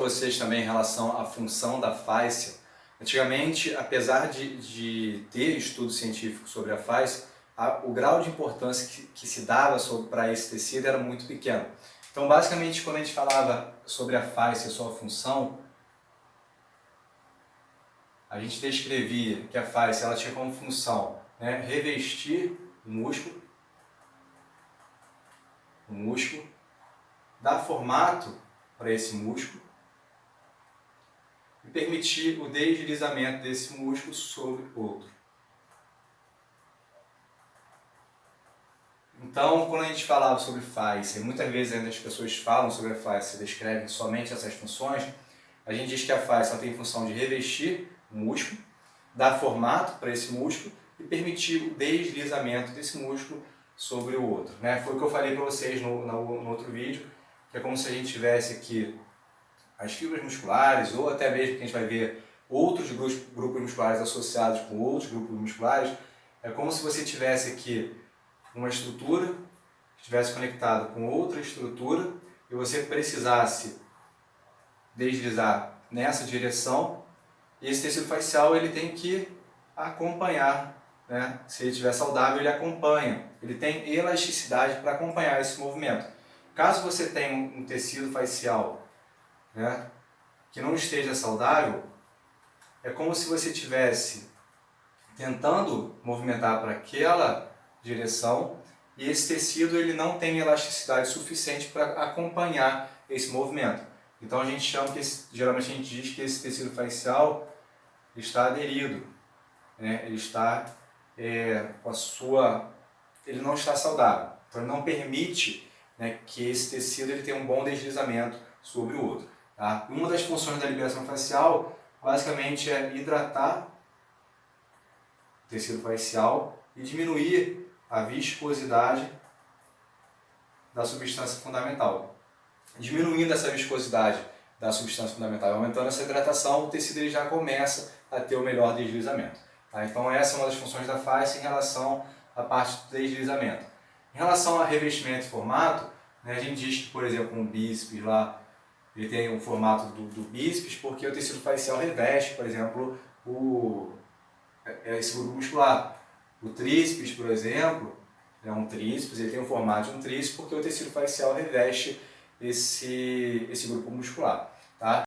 Vocês também em relação à função da fáscia. Antigamente, apesar de ter estudo científico sobre a fáscia, o grau de importância que se dava para esse tecido era muito pequeno. Então, basicamente, quando a gente falava sobre a fáscia e sua função, a gente descrevia que a fáscia ela tinha como função, né, revestir o músculo, dar formato para esse músculo, e permitir o deslizamento desse músculo sobre outro. Então, quando a gente falava sobre fáscia, muitas vezes ainda as pessoas falam sobre a fáscia, descrevem somente essas funções, a gente diz que a fáscia tem a função de revestir o músculo, dar formato para esse músculo e permitir o deslizamento desse músculo sobre o outro. Foi o que eu falei para vocês no outro vídeo, que é como se a gente tivesse aqui as fibras musculares, ou até mesmo que a gente vai ver outros grupos musculares associados com outros grupos musculares. É como se você tivesse aqui uma estrutura que estivesse conectada com outra estrutura e você precisasse deslizar nessa direção, e esse tecido facial ele tem que acompanhar, né? Se ele estiver saudável, ele acompanha, ele tem elasticidade para acompanhar esse movimento. Caso você tenha um tecido facial, né, que não esteja saudável, é como se você estivesse tentando movimentar para aquela direção e esse tecido ele não tem elasticidade suficiente para acompanhar esse movimento. Então a gente chama que geralmente a gente diz que esse tecido facial está aderido, né? Ele está ele não está saudável, então ele não permite, né, que esse tecido ele tenha um bom deslizamento sobre o outro. Tá? Uma das funções da liberação facial basicamente é hidratar o tecido facial e diminuir a viscosidade da substância fundamental. Diminuindo essa viscosidade da substância fundamental e aumentando essa hidratação, o tecido ele já começa a ter o melhor deslizamento. Tá? Então essa é uma das funções da fáscia em relação à parte do deslizamento. Em relação a revestimento e formato, né, a gente diz que, por exemplo, um bíceps lá, ele tem o formato do bíceps porque o tecido facial reveste, por exemplo, esse grupo muscular. O tríceps, por exemplo, é um tríceps, ele tem o formato de um tríceps porque o tecido facial reveste esse grupo muscular. Tá?